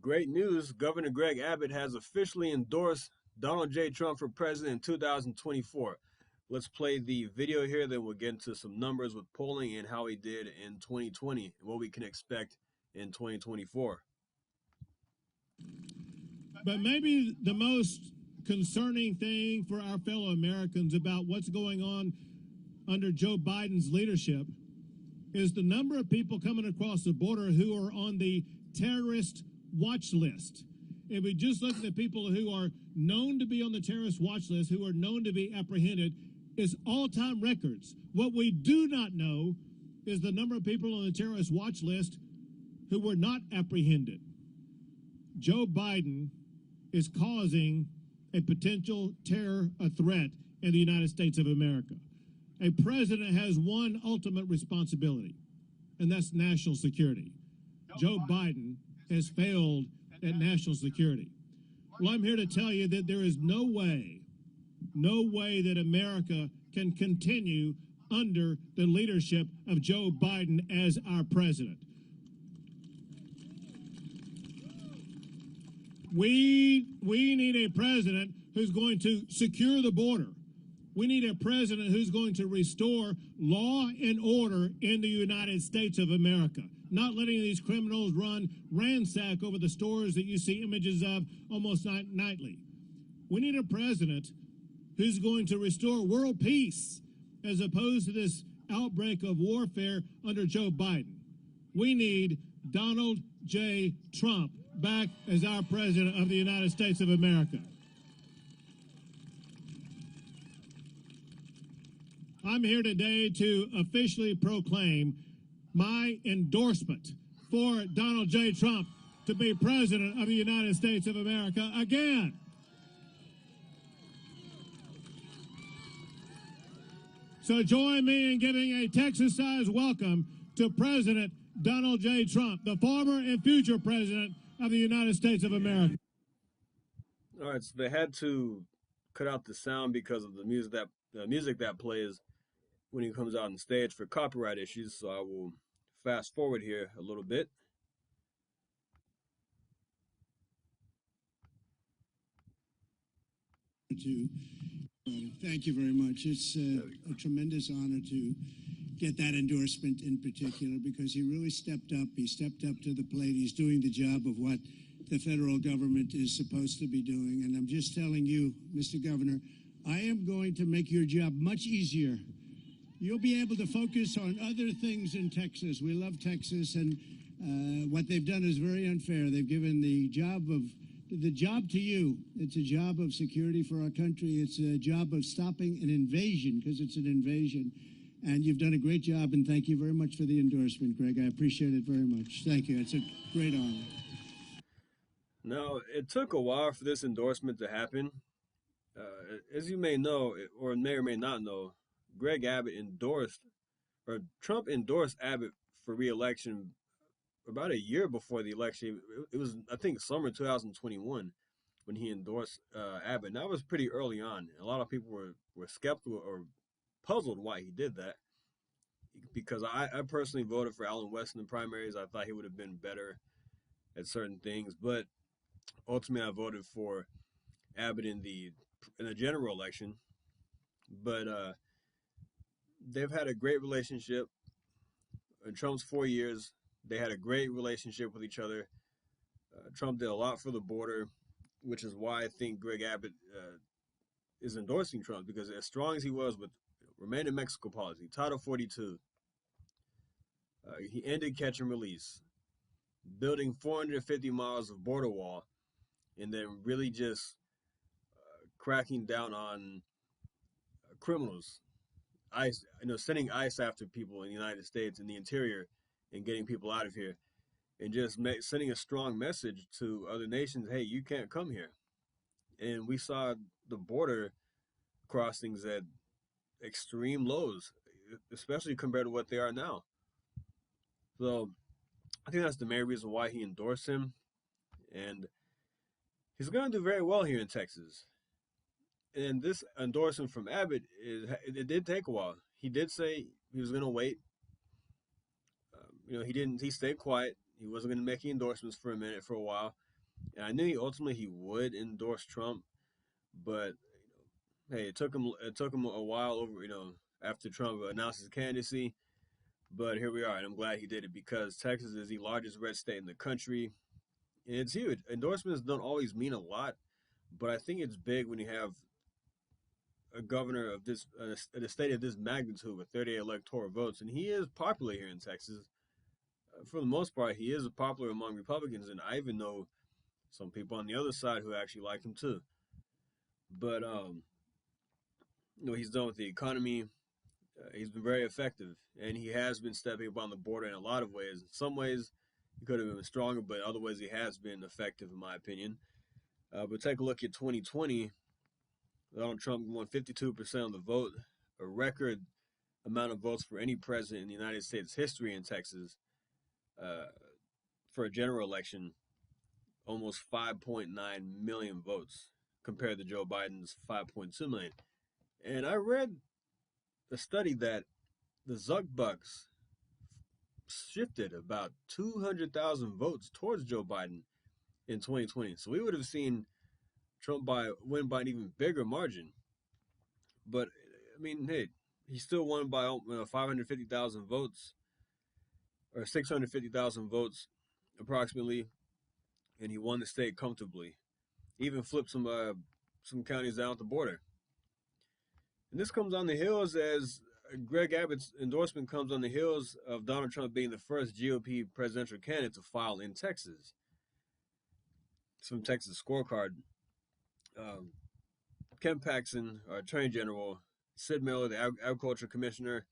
Great news. Governor Greg Abbott has officially endorsed Donald J. Trump for president in 2024. Let's play the video here, then we'll get into some numbers with polling and how he did in 2020 and what we can expect in 2024. But maybe the most concerning thing for our fellow Americans about what's going on under Joe Biden's leadership is the number of people coming across the border who are on the terrorist watch list. If we just look at the people who are known to be on the terrorist watch list, who are known to be apprehended, it's all-time records. What we do not know is the number of people on the terrorist watch list who were not apprehended. Joe Biden is causing a potential terror threat in the United States of America. A president has one ultimate responsibility, and that's national security. Joe Biden has failed at national security. Well, I'm here to tell you that there is no way that America can continue under the leadership of Joe Biden as our president. We need a president who's going to secure the border. We need a president who's going to restore law and order in the United States of America, not letting these criminals run ransack over the stores that you see images of almost nightly. We need a president who's going to restore world peace as opposed to this outbreak of warfare under Joe Biden. We need Donald J. Trump back as our president of the United States of America. I'm here today to officially proclaim my endorsement for Donald J. Trump to be president of the United States of America again. So join me in giving a Texas-sized welcome to President Donald J. Trump, the former and future president of the United States of America. All right, so they had to cut out the sound because of the music that plays when he comes out on stage for copyright issues. So I will fast forward here a little bit. Thank you very much. It's a tremendous honor to get that endorsement in particular because he really stepped up. He stepped up to the plate. He's doing the job of what the federal government is supposed to be doing. And I'm just telling you, Mr. Governor, I am going to make your job much easier. You'll be able to focus on other things in Texas. We love Texas, and what they've done is very unfair. They've given the job to you. It's a job of security for our country. It's a job of stopping an invasion, because it's an invasion. And you've done a great job, and thank you very much for the endorsement, Greg. I appreciate it very much. Thank you. It's a great honor. Now, it took a while for this endorsement to happen. As you may know, or may or may not know, Trump endorsed Abbott for re-election about a year before the election. It was, I think, summer 2021 when he endorsed Abbott. And that was pretty early on. A lot of people were skeptical or puzzled why he did that, because I personally voted for Allen West in the primaries. I thought he would have been better at certain things, but ultimately I voted for Abbott in the general election. But they've had a great relationship. In Trump's 4 years, they had a great relationship with each other. Trump did a lot for the border, which is why I think Greg Abbott is endorsing Trump, because as strong as he was with Remain in Mexico policy, Title 42, he ended catch and release, building 450 miles of border wall, and then really just cracking down on criminals. ICE, sending ICE after people in the United States in the interior and getting people out of here, and just sending a strong message to other nations, hey, you can't come here. And we saw the border crossings at extreme lows, especially compared to what they are now. So I think that's the main reason why he endorsed him. And he's going to do very well here in Texas. And this endorsement from Abbott, it did take a while. He did say he was going to wait. He stayed quiet. He wasn't going to make any endorsements for a while. And I knew he would endorse Trump, but hey, it took him a while over after Trump announced his candidacy. But here we are, and I'm glad he did it because Texas is the largest red state in the country, and it's huge. Endorsements don't always mean a lot, but I think it's big when you have a governor of this, a state of this magnitude with 38 electoral votes, and he is popular here in Texas. For the most part, he is popular among Republicans, and I even know some people on the other side who actually like him too. But he's done with the economy. He's been very effective, and he has been stepping up on the border in a lot of ways. In some ways, he could have been stronger, but in other ways, he has been effective, in my opinion. But take a look at 2020. Donald Trump won 52% of the vote, a record amount of votes for any president in the United States history in Texas uh, for a general election, almost 5.9 million votes compared to Joe Biden's 5.2 million. And I read a study that the Zuck Bucks shifted about 200,000 votes towards Joe Biden in 2020. So we would have seen Trump win by an even bigger margin. But I mean, hey, he still won by 550,000 votes or 650,000 votes approximately, and he won the state comfortably. Even flipped some counties down at the border. And this comes on the heels as Greg Abbott's endorsement comes on the heels of Donald Trump being the first GOP presidential candidate to file in Texas. It's from Texas Scorecard. Um, Ken Paxton, our Attorney General, Sid Miller, the Agriculture Commissioner,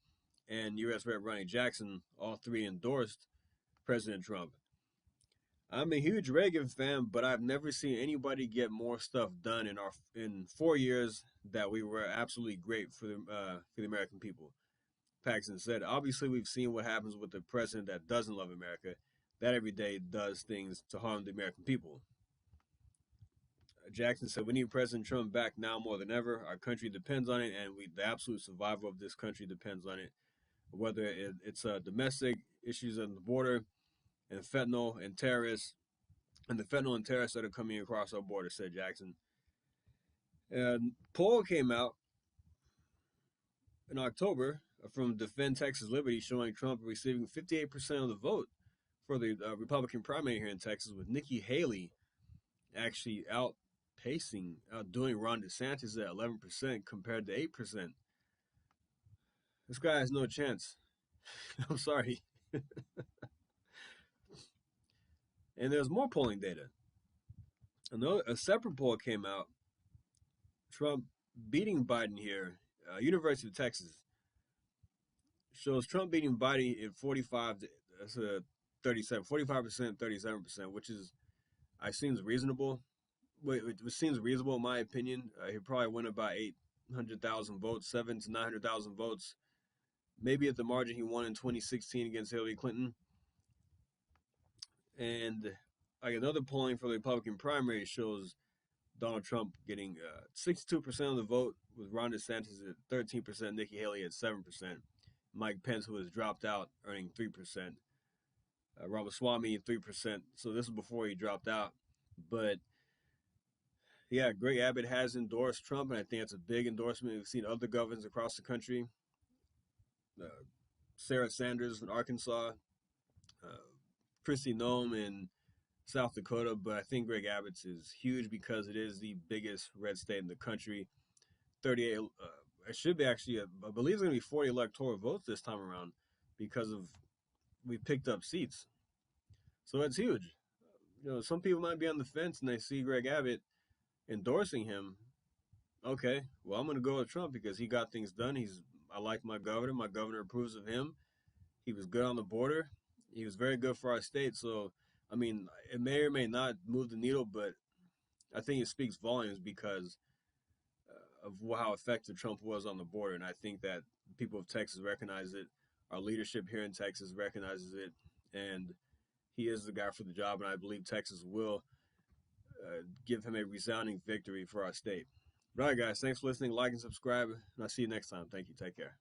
and U.S. Rep. Ronnie Jackson, all three endorsed President Trump. I'm a huge Reagan fan, but I've never seen anybody get more stuff done in 4 years that we were absolutely great for the American people. Paxton said, obviously we've seen what happens with the president that doesn't love America, that every day does things to harm the American people. Jackson said, we need President Trump back now more than ever. Our country depends on it, and the absolute survival of this country depends on it. Whether it's domestic issues on the border and fentanyl and terrorists, and the fentanyl and terrorists that are coming across our border, said Jackson. And poll came out in October from Defend Texas Liberty showing Trump receiving 58% of the vote for the Republican primary here in Texas, with Nikki Haley actually outdoing Ron DeSantis at 11% compared to 8%. This guy has no chance. I'm sorry. And there's more polling data. A separate poll came out. Trump beating Biden here. University of Texas shows Trump beating Biden in 45% 37%, which is I seems reasonable. It seems reasonable in my opinion. He probably won about 800,000 votes, 700,000 to 900,000 votes. Maybe at the margin he won in 2016 against Hillary Clinton. And like another polling for the Republican primary shows Donald Trump getting 62% of the vote, with Ron DeSantis at 13%, Nikki Haley at 7%, Mike Pence, who has dropped out, earning 3%, Ramaswamy at 3%. So this is before he dropped out. But yeah, Greg Abbott has endorsed Trump, and I think it's a big endorsement. We've seen other governors across the country. Uh, Sarah Sanders in Arkansas, Kristi Noem in South Dakota, but I think Greg Abbott's is huge because it is the biggest red state in the country. 38, it should be actually, I believe it's going to be 40 electoral votes this time around because of we picked up seats. So that's huge. Some people might be on the fence and they see Greg Abbott endorsing him. Okay, well, I'm going to go with Trump because he got things done. I like my governor. My governor approves of him. He was good on the border. He was very good for our state. So, I mean, it may or may not move the needle, but I think it speaks volumes because of how effective Trump was on the border. And I think that people of Texas recognize it. Our leadership here in Texas recognizes it. And he is the guy for the job. And I believe Texas will give him a resounding victory for our state. All right, guys. Thanks for listening. Like and subscribe. And I'll see you next time. Thank you. Take care.